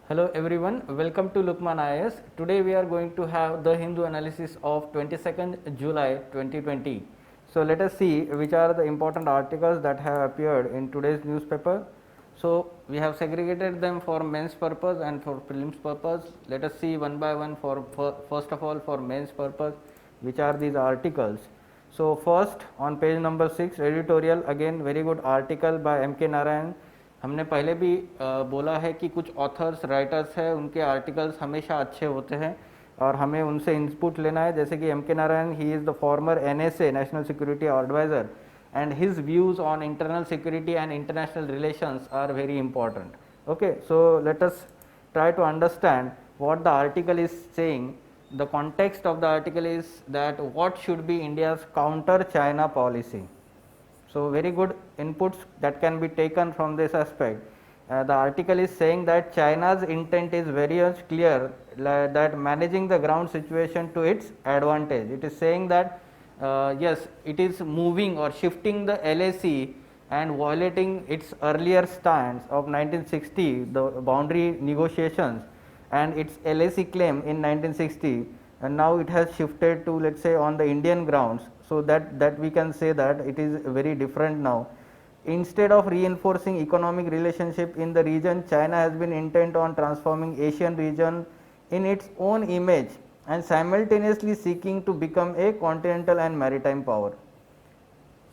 Hello everyone, welcome to Lukman IAS. Today we are going to have the Hindu analysis of 22nd July 2020. So let us see which are the important articles that have appeared in today's newspaper. So we have segregated them for men's purpose and for prelims purpose. Let us see one by one for first of all for men's purpose which are these articles. So first on page number 6 editorial, again very good article by M.K. Narayan. हमने पहले भी बोला है कि कुछ authors writers हैं, उनके articles हमेशा अच्छे होते हैं और हमें उनसे इनपुट लेना है. जैसे कि M.K. Narayan, he is the former NSA national security adviser and his views on internal security and international relations are very important. Okay, so let us try to understand what the article is saying. The context of the article is that what should be India's counter China policy. So very good inputs that can be taken from this aspect. The article is saying that China's intent is very much clear, that managing the ground situation to its advantage. It is saying that yes, it is moving or shifting the LAC and violating its earlier stance of 1960, the boundary negotiations, and its LAC claim in 1960, and now it has shifted to, let's say, on the Indian grounds. So that we can say that it is very different now. Instead of reinforcing economic relationship in the region, China has been intent on transforming Asian region in its own image and simultaneously seeking to become a continental and maritime power.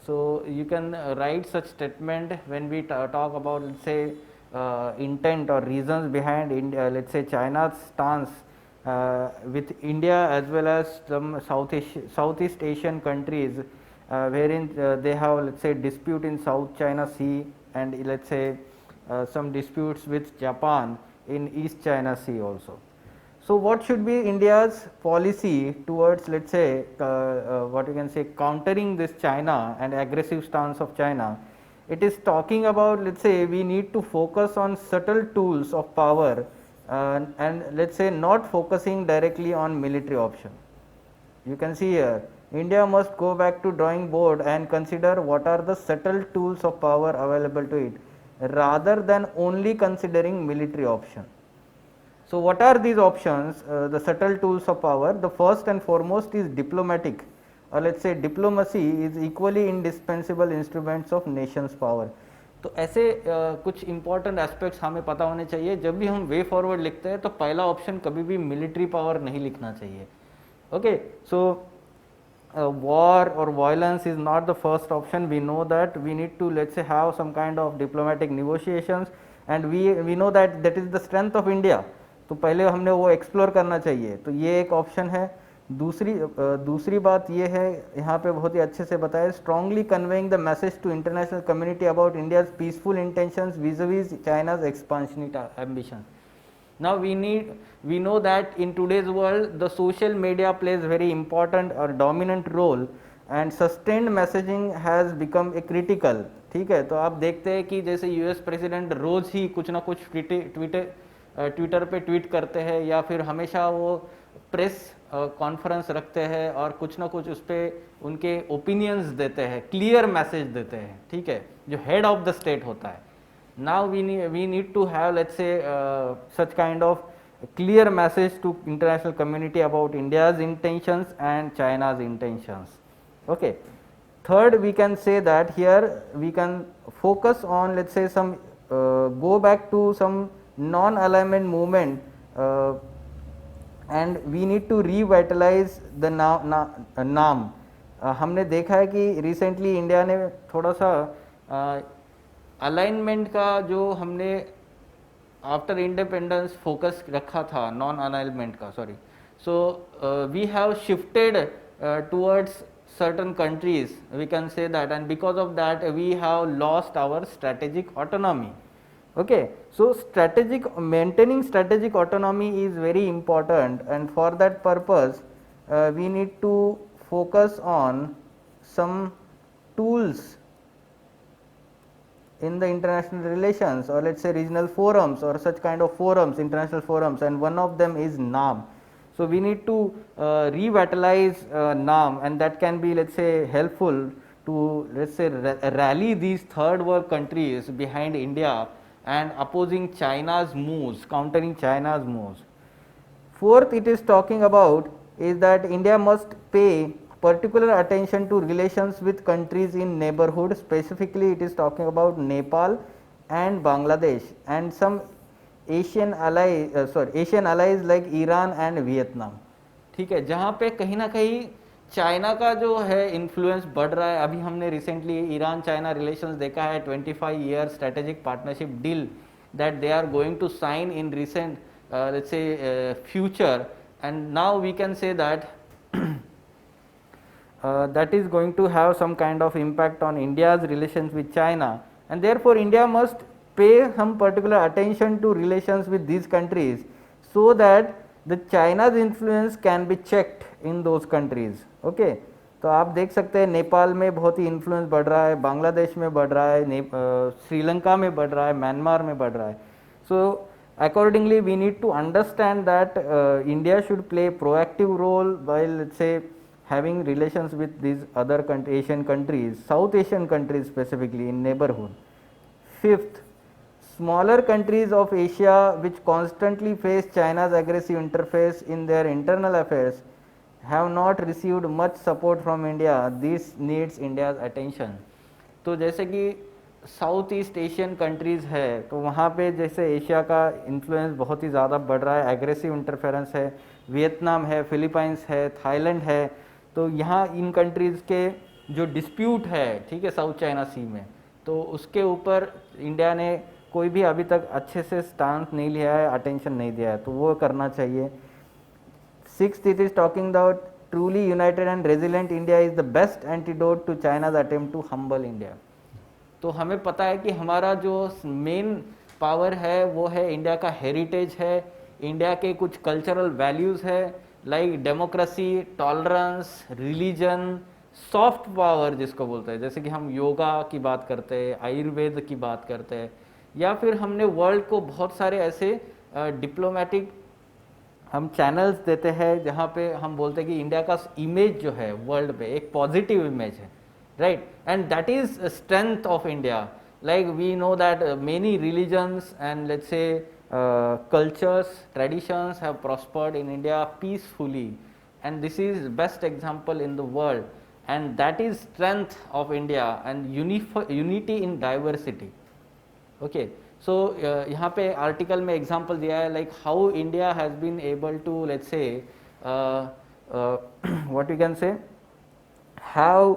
So you can write such statement when we talk about, let's say, intent or reasons behind let's say China's stance with India as well as some Southeast Asian countries, wherein they have, let's say, dispute in South China Sea, and let's say some disputes with Japan in East China Sea also. So what should be India's policy towards, let's say, what you can say, countering this China and aggressive stance of China? It is talking about, let's say, we need to focus on subtle tools of power and let's say not focusing directly on military option. You can see here, India must go back to drawing board and consider what are the subtle tools of power available to it rather than only considering military option. So what are these options, the subtle tools of power? The first and foremost is diplomatic, or let's say diplomacy is equally indispensable instruments of nation's power. तो ऐसे कुछ important aspects हमें पता होने चाहिए. जब भी हम वे फॉरवर्ड लिखते हैं तो पहला ऑप्शन कभी भी मिलिट्री पावर नहीं लिखना चाहिए. Okay, so war or violence is not the first option. We know that we need to, let's say, have some kind of diplomatic negotiations, and we know that that is the strength of India. तो पहले हमने वो explore करना चाहिए. तो ये एक option है. दूसरी बात ये है, यहाँ पे बहुत ही अच्छे से बताया, strongly conveying the message to international community about India's peaceful intentions vis-a-vis China's expansionist ambition. Now we know that in today's world the social media plays very important or dominant role and sustained messaging has become a critical. ठीक है, तो आप देखते हैं कि जैसे US president रोज ही कुछ ना कुछ ट्विटर पे ट्वीट करते हैं या फिर हमेशा वो प्रेस कॉन्फ्रेंस रखते हैं और कुछ ना कुछ उस पर उनके ओपिनियंस देते हैं, क्लियर मैसेज देते हैं. ठीक है, जो हेड ऑफ द स्टेट होता है. Now we need to have, let's say, such kind of clear message to international community about India's intentions and China's intentions. Okay, third, we can say that here we can focus on, let's say, some go back to some non-alignment movement, and we need to revitalize the नाम. हमने देखा है कि recently India ने थोड़ा सा alignment का जो हमने आफ्टर इंडिपेंडेंस फोकस रखा था, नॉन अलाइनमेंट का, sorry. So we have shifted towards certain countries, we can say that, and because of that we have lost our strategic autonomy. Okay, so maintaining strategic autonomy is very important, and for that purpose we need to focus on some tools in the international relations, or let's say regional forums or such kind of forums, international forums, and one of them is NAM. So we need to revitalize NAM, and that can be, let's say, helpful to, let's say, rally these third world countries behind India and opposing China's moves, countering China's moves. Fourth, it is talking about is that India must pay particular attention to relations with countries in neighborhood. Specifically, it is talking about Nepal and Bangladesh and some Asian allies like Iran and Vietnam. ठीक है, जहाँ पे कहीं ना कहीं China का जो है इन्फ्लुएंस बढ़ रहा है. अभी हमने रिसेंटली ईरान चाइना रिलेशंस देखा है, 25 year strategic partnership deal that they are going to sign in recent let's say future, and now we can say that that is going to have some kind of impact on India's relations with China, and therefore India must pay some particular attention to relations with these countries so that the China's influence can be checked in those countries. Okay, तो आप देख सकते हैं नेपाल में बहुत ही influence बढ़ रहा है, बांग्लादेश में बढ़ रहा है, श्रीलंका में बढ़ रहा है, म्यांमार में बढ़ रहा है. So accordingly we need to understand that India should play proactive role while, let's say, having relations with these other Asian countries, South Asian countries specifically in neighborhood. Fifth, smaller countries of Asia which constantly face China's aggressive interface in their internal affairs have not received much support from India. This needs India's attention. तो जैसे कि south east Asian countries है, तो वहाँ पे जैसे Asia का influence बहुत ही ज़्यादा बढ़ रहा है, एग्रेसिव इंटरफेरेंस है, वियतनाम है, फिलीपाइंस है, थाईलैंड है. तो यहाँ इन कंट्रीज़ के जो डिस्प्यूट है, ठीक है, साउथ चाइना सी में, तो उसके ऊपर इंडिया ने कोई भी अभी तक अच्छे से स्टांस नहीं लिया है, अटेंशन नहीं दिया है, तो वो करना चाहिए. Sixth, it is talking about truly united and resilient India is the best antidote to China's attempt to humble India. तो हमें पता है कि हमारा जो मेन पावर है वो है इंडिया का हेरिटेज है, इंडिया के कुछ कल्चरल वैल्यूज़ है, like democracy, tolerance, religion, soft power जिसको बोलते हैं, जैसे कि हम योगा की बात करते हैं, आयुर्वेद की बात करते हैं, या फिर हमने वर्ल्ड को बहुत सारे ऐसे डिप्लोमेटिक हम चैनल्स देते हैं जहाँ पे हम बोलते हैं कि इंडिया का इमेज जो है वर्ल्ड पे एक पॉजिटिव इमेज है, right? And that is a strength of India. Like we know that many religions and, let's say, cultures, traditions have prospered in India peacefully, and this is best example in the world, and that is strength of India and unity in diversity. Okay, so यहाँ पे article में example दिया है, like how India has been able to, let's say, what you can say, have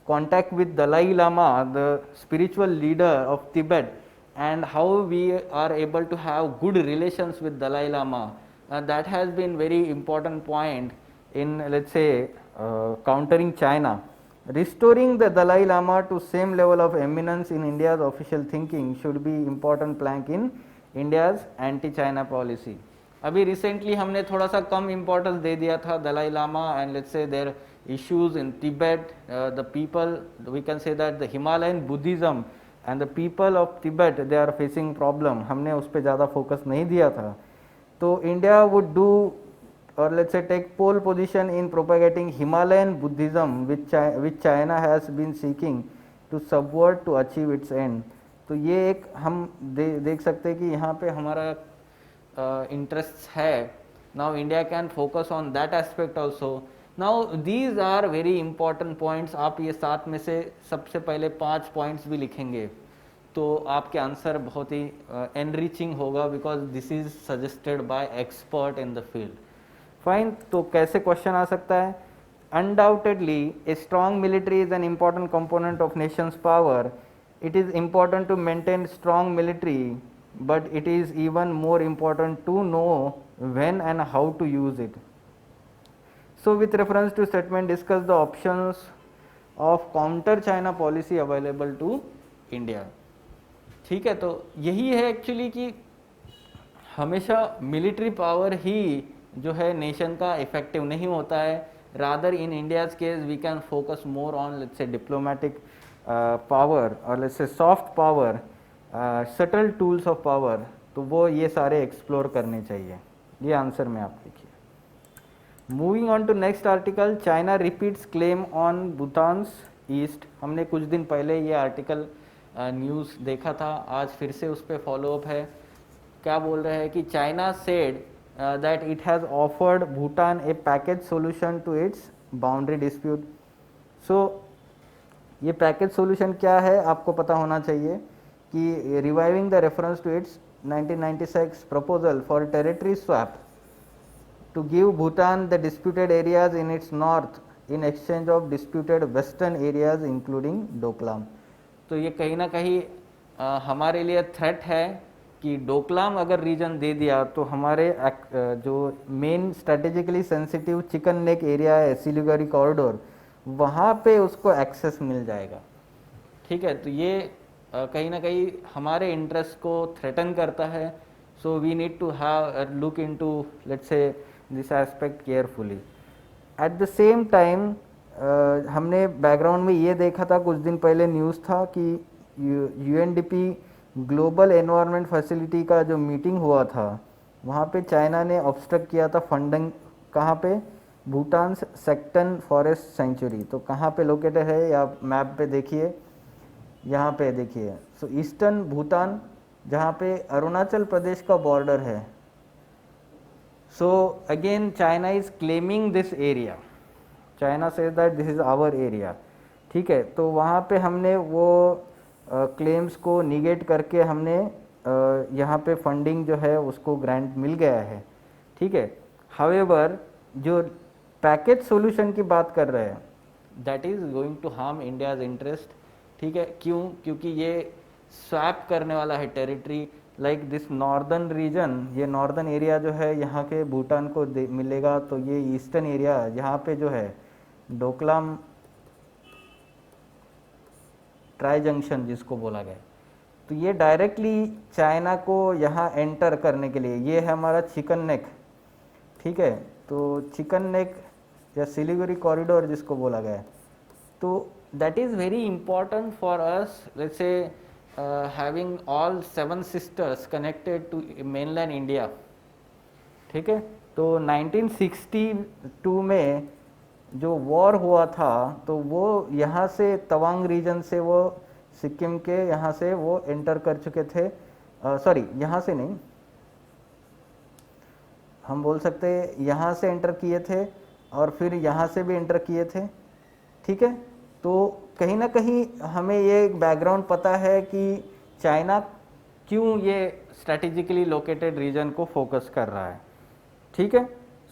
contact with Dalai Lama, the spiritual leader of Tibet, and how we are able to have good relations with Dalai Lama. That has been very important point in, let's say, countering China. Restoring the Dalai Lama to same level of eminence in India's official thinking should be important plank in India's anti-China policy. अभी recently हमने थोड़ा सा कम importance दे दिया था Dalai Lama and let's say there issues in Tibet, the people, we can say that the Himalayan Buddhism and the people of Tibet, they are facing problem. हमने उस पर ज़्यादा फोकस नहीं दिया था. तो India would do, or let's say take pole position in propagating Himalayan Buddhism which China has been seeking to subvert to achieve its end. तो ये एक हम देख सकते हैं कि यहाँ पे हमारा इंटरेस्ट है. Now India can focus on that aspect also. Now these are very important points. आप ये 7 में से सबसे पहले 5 पॉइंट्स भी लिखेंगे तो आपके आंसर बहुत ही एनरिचिंग होगा, because this is suggested by expert in the field. Fine, तो कैसे क्वेश्चन आ सकता है? Undoubtedly a strong military is an important component of nation's power. It is important to maintain strong military, but it is even more important to know when and how to use it. So with reference to statement, discuss the options of counter China policy available to India. ठीक है, तो यही है actually कि हमेशा military power ही जो है nation का इफेक्टिव नहीं होता है. Rather in India's case we can focus more on, let's say, diplomatic power और let's say soft power, subtle tools of power. तो वो ये सारे एक्सप्लोर करने चाहिए. ये आंसर में आप लिखिए. Moving on to next article, China repeats claim on Bhutan's east. हमने कुछ दिन पहले ये आर्टिकल न्यूज़ देखा था, आज फिर से उस पर फॉलोअप है। क्या बोल रहे हैं कि China said that it has offered Bhutan a package solution to its boundary dispute. So ये पैकेज सोल्यूशन क्या है आपको पता होना चाहिए कि reviving the reference to its 1996 proposal for territory swap to give Bhutan the disputed areas in its north in exchange of disputed western areas including Doklam। तो ये कहीं ना कहीं हमारे लिए थ्रेट है कि डोकलाम अगर रीजन दे दिया तो हमारे जो main strategically sensitive chicken neck area है सिलीगुड़ी कॉरिडोर, वहाँ पे उसको एक्सेस मिल जाएगा। ठीक है, तो ये कहीं ना कहीं हमारे इंटरेस्ट को थ्रेटन करता है। So we need to have look into let's say this aspect carefully. At the same time हमने बैकग्राउंड में ये देखा था, कुछ दिन पहले न्यूज़ था कि यूएनडीपी ग्लोबल एनवायरनमेंट फैसिलिटी का जो मीटिंग हुआ था वहाँ पे चाइना ने ऑब्स्ट्रक्ट किया था फंडिंग। कहाँ पे? Bhutan Sakteng forest sanctuary. तो कहाँ पे लोकेटेड है या मैप पे देखिए, यहाँ पे देखिए। सो ईस्टर्न भूटान जहाँ पे अरुणाचल प्रदेश का बॉर्डर है। So again China is claiming this area, China says that this is our area. ठीक है, तो वहाँ पे हमने वो क्लेम्स को निगेट करके हमने यहाँ पे फंडिंग जो है उसको ग्रांट मिल गया है। ठीक है, हावेवर जो पैकेज सॉल्यूशन की बात कर रहे हैं that is going to harm India's interest. ठीक है, क्यों? क्योंकि ये स्वैप करने वाला है territory like this northern region, ये नॉर्दर्न एरिया जो है यहाँ के भूटान को मिलेगा। तो ये ईस्टर्न एरिया यहाँ पे जो है डोकलाम ट्राई जंक्शन जिसको बोला गया, तो ये डायरेक्टली चाइना को यहाँ एंटर करने के लिए, ये है हमारा चिकन नेक। ठीक है, तो चिकन नेक या सिलीगुड़ी कॉरिडोर जिसको बोला गया, तो that is very important for us, let's say having all 7 sisters connected to mainland India. ठीक है, तो 1962 में जो वॉर हुआ था तो वो यहाँ से तवांग रीजन से वो सिक्किम के यहाँ से वो एंटर कर चुके थे। सॉरी, यहाँ से नहीं, हम बोल सकते यहाँ से एंटर किए थे और फिर यहाँ से भी एंटर किए थे। ठीक है, तो कहीं ना कहीं हमें ये बैकग्राउंड पता है कि चाइना क्यों ये स्ट्रैटेजिकली लोकेटेड रीजन को फोकस कर रहा है। ठीक है,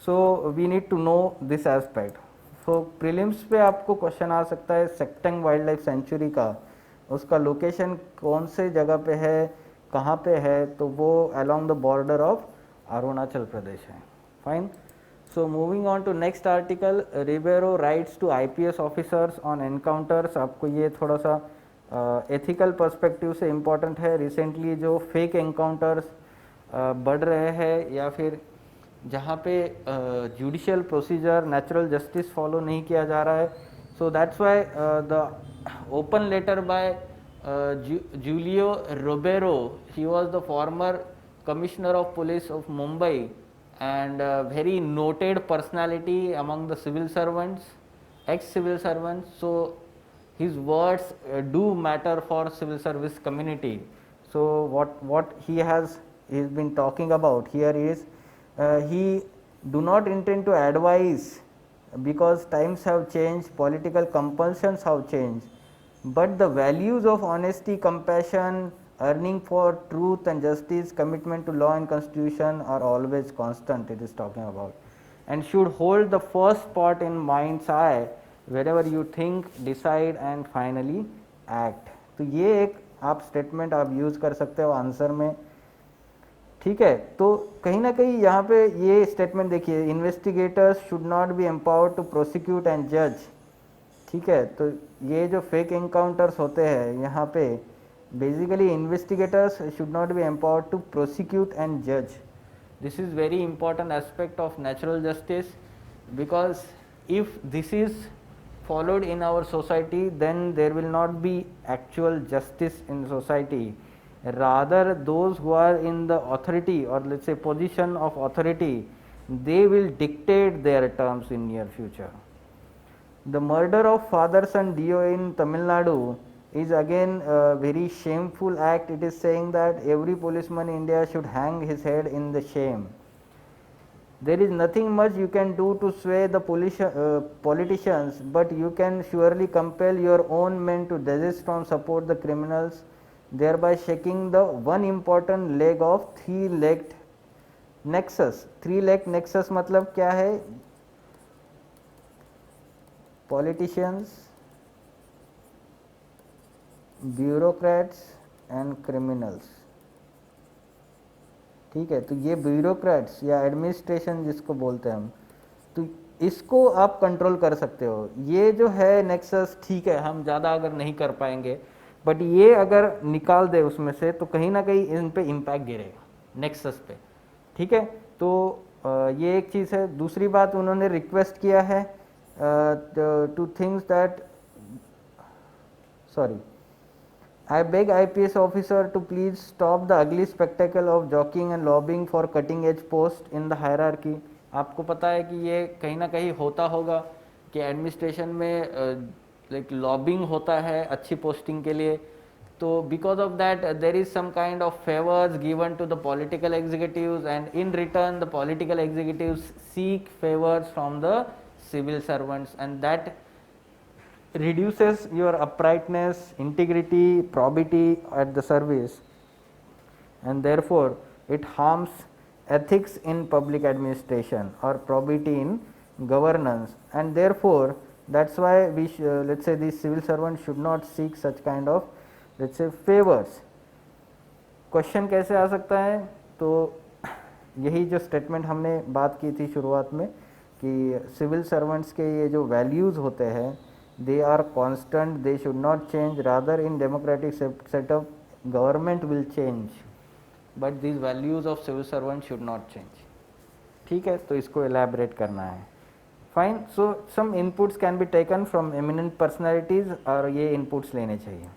so we need to know this aspect. So prelims पे आपको क्वेश्चन आ सकता है सेक्टंग वाइल्ड लाइफ सेंचुरी का, उसका लोकेशन कौन से जगह पे है, कहाँ पे है, तो वो along the border of Arunachal Pradesh है। Fine, so moving on to next article, Ribeiro writes to IPS officers on encounters. आपको ये थोड़ा सा एथिकल पर्सपेक्टिव से इम्पॉर्टेंट है। रिसेंटली जो फेक एनकाउंटर्स बढ़ रहे हैं या फिर जहाँ पे judicial procedure natural justice follow नहीं किया जा रहा है, so that's why the open letter by Julio Ribeiro, he was the former commissioner of police of Mumbai and very noted personality among the civil servants, ex-civil servants. So his words do matter for civil service community. So what he's been talking about here is he do not intend to advise because times have changed, political compulsions have changed, but the values of honesty, compassion, earning for truth and justice, commitment to law and constitution are always constant, it is talking about, and should hold the first spot in mind's eye wherever you think, decide and finally act। तो ये एक आप statement आप use कर सकते हो answer में। ठीक है, तो कहीं ना कहीं यहाँ पे ये स्टेटमेंट देखिए, investigators should not be empowered to prosecute and जज। ठीक है, तो ये जो फेक एनकाउंटर्स होते हैं यहाँ पे basically investigators should not be empowered to prosecute and judge. This is very important aspect of natural justice, because if this is followed in our society then there will not be actual justice in society, rather those who are in the authority or let's say position of authority, they will dictate their terms in near future. The murder of father son Dio in Tamil Nadu is again a very shameful act. It is saying that every policeman in India should hang his head in the shame. There is nothing much you can do to sway the politicians, but you can surely compel your own men to desist from support the criminals, thereby shaking the one important leg of three-legged nexus. Three-legged nexus मतलब क्या है? Politicians, bureaucrats and criminals. ठीक है, तो ये bureaucrats या administration जिसको बोलते हैं हम, तो इसको आप कंट्रोल कर सकते हो. ये जो है नेक्सस, ठीक है, हम ज़्यादा अगर नहीं कर पाएंगे, बट ये अगर निकाल दे उसमें से तो कहीं ना कहीं इन पे इम्पैक्ट गिरेगा नेक्सस पे. ठीक है, तो ये एक चीज़ है. दूसरी बात, उन्होंने रिक्वेस्ट किया है two things that, sorry, I beg IPS officer to please stop the ugly spectacle of jockeying and lobbying for cutting edge post in the hierarchy. आपको पता है कि ये कहीं ना कहीं होता होगा कि एडमिनिस्ट्रेशन में लाइक लॉबिंग होता है अच्छी पोस्टिंग के लिए. तो because of that there is some kind of favours given to the political executives, and in return the political executives seek favours from the civil servants, and that reduces your uprightness, integrity, probity at the service, and therefore it harms ethics in public administration or probity in governance, and therefore that's why we let's say these civil servants should not seek such kind of, let's say, favors. Question कैसे आ सकता है? तो यही जो statement हमने बात की थी शुरुआत में कि सिविल सर्वेंट्स के ये जो वैल्यूज़ होते हैं, they are constant, they should not change. Rather, in democratic setup, government will change, but these values of civil servants should not change. ठीक है, तो इसको elaborate करना है. Fine. So some inputs can be taken from eminent personalities, और ये inputs लेने चाहिए.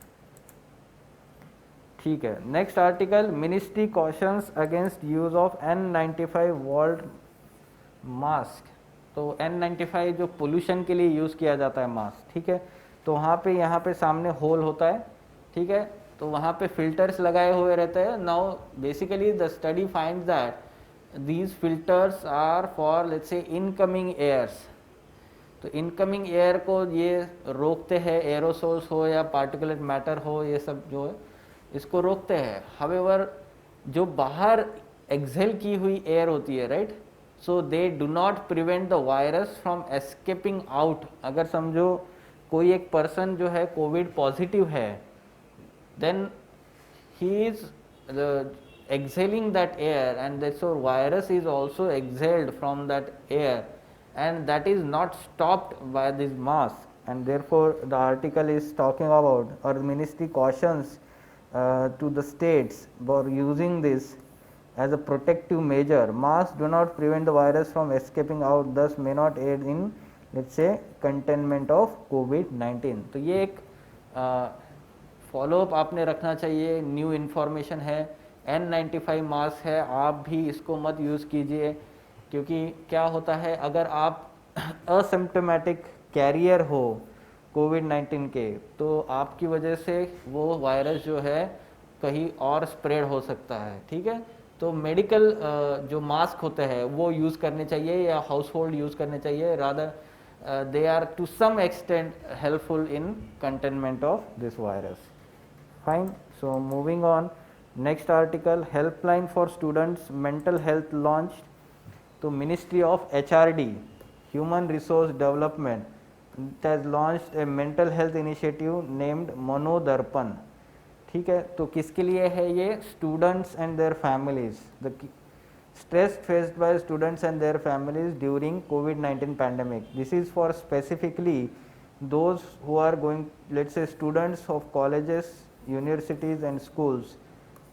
ठीक है. Next article, Ministry cautions against use of N95 walled mask. तो N95 जो पोल्यूशन के लिए यूज़ किया जाता है मास्क, ठीक है, तो वहाँ पे यहाँ पे सामने होल होता है. ठीक है, तो वहाँ पे फिल्टर्स लगाए हुए रहते हैं. Now basically the study finds that these filters are for, let's say, incoming airs. तो इनकमिंग एयर को ये रोकते हैं, एरोसोल्स हो या पार्टिकुलेट मैटर हो, ये सब जो है इसको रोकते हैं. हावेवर जो बाहर एक्सहेल की हुई एयर होती है, right, so they do not prevent the virus from escaping out. अगर समझो कोई एक पर्सन जो है कोविड पॉजिटिव है, then he is exhaling that air, and so virus is also exhaled from that air, and that is not stopped by this mask, and therefore the article is talking about, or the ministry cautions to the states for using this as a protective measure. Masks do not prevent the virus from escaping out, thus may not aid in, let's say, containment of COVID-19. तो ये एक follow up आपने रखना चाहिए. New information है, N95 mask है, आप भी इसको मत यूज़ कीजिए, क्योंकि क्या होता है, अगर आप असिम्प्टोमेटिक कैरियर हो कोविड-19 के, तो आपकी वजह से वो वायरस जो है कहीं और स्प्रेड हो सकता है. ठीक है, तो मेडिकल जो मास्क होते हैं वो यूज़ करने चाहिए या हाउस होल्ड यूज़ करने चाहिए. Rather they are to some extent helpful in containment of this virus. Fine. So moving on, next article, helpline for students mental health launch. तो ministry of HRD, human resource development, it has launched a mental health initiative named Manodarpan. ठीक है, तो किसके लिए है ये? Students and their families. The stress faced by students and their families during कोविड-19 pandemic. This is for specifically those who are going, let's say, students of colleges, universities and schools.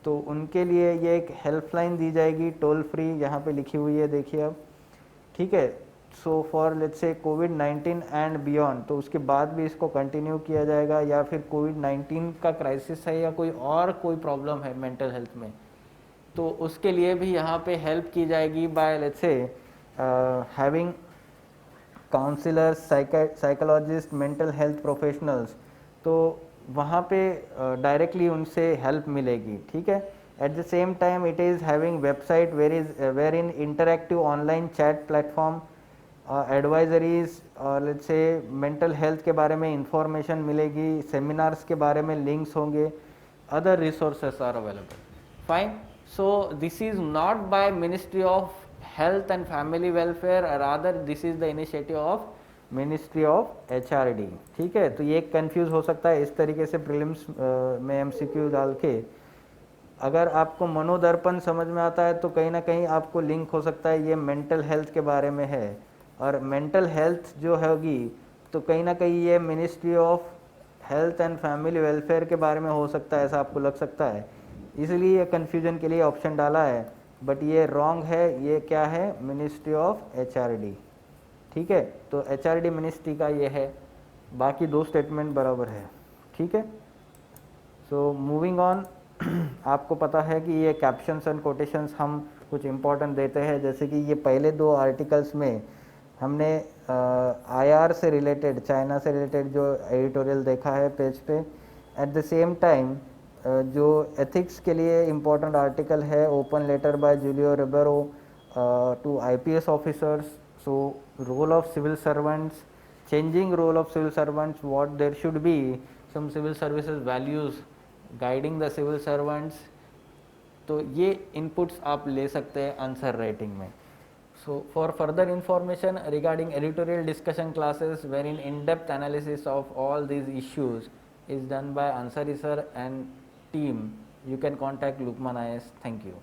तो उनके लिए ये एक हेल्पलाइन दी जाएगी, toll free, यहाँ पे लिखी हुई है, देखिए अब. ठीक है, सो फॉर, लेट्स से, कोविड-19 एंड बियॉन्ड, तो उसके बाद भी इसको कंटिन्यू किया जाएगा, या फिर कोविड-19 का क्राइसिस है या कोई और कोई प्रॉब्लम है मेंटल हेल्थ में, तो उसके लिए भी यहाँ पे हेल्प की जाएगी by, let's say, having counsellors, psychologist, mental health professionals. तो वहाँ पे डायरेक्टली उनसे हेल्प मिलेगी, ठीक है। At the same time it is having website where in interactive online chat platform, advisories और लेट्स से मेंटल हेल्थ के बारे में इंफॉर्मेशन मिलेगी, सेमिनार्स के बारे में लिंक्स होंगे, other resources are available. Fine. So this is not by Ministry of Health and Family Welfare, rather this is the initiative of Ministry of HRD, ठीक है। तो ये कंफ्यूज हो सकता है इस तरीके से प्रीलिम्स में एमसीक्यू डाल के। अगर आपको मनोदर्पण समझ में आता है तो कहीं ना कहीं आपको लिंक हो सकता है ये मेंटल हेल्थ के बारे में है, और मेंटल हेल्थ जो होगी तो कहीं ना कहीं ये ministry of health and family welfare के बारे में हो सकता है, ऐसा आपको लग सकता है, इसलिए ये कन्फ्यूजन के लिए ऑप्शन डाला है। बट ये रॉन्ग है, ये क्या है, मिनिस्ट्री ऑफ एचआरडी, ठीक है। तो एचआरडी मिनिस्ट्री का ये है, बाकी दो स्टेटमेंट बराबर है, ठीक है। सो मूविंग ऑन, आपको पता है कि ये कैप्शंस एंड कोटेशंस हम कुछ इम्पोर्टेंट देते हैं, जैसे कि ये पहले दो आर्टिकल्स में हमने आईआर से रिलेटेड, चाइना से रिलेटेड जो एडिटोरियल देखा है पेज पे। एट द सेम टाइम जो एथिक्स के लिए इम्पोर्टेंट आर्टिकल है, open letter by Julio Ribeiro to IPS officers, so role of civil servants, changing role of civil servants, what there should be, some civil services values guiding the civil servants. तो ये inputs आप ले सकते हैं answer writing में। So for further information regarding editorial discussion classes wherein in-depth analysis of all these issues is done by Ansari sir and team, you can contact Lukman IAS. Thank you.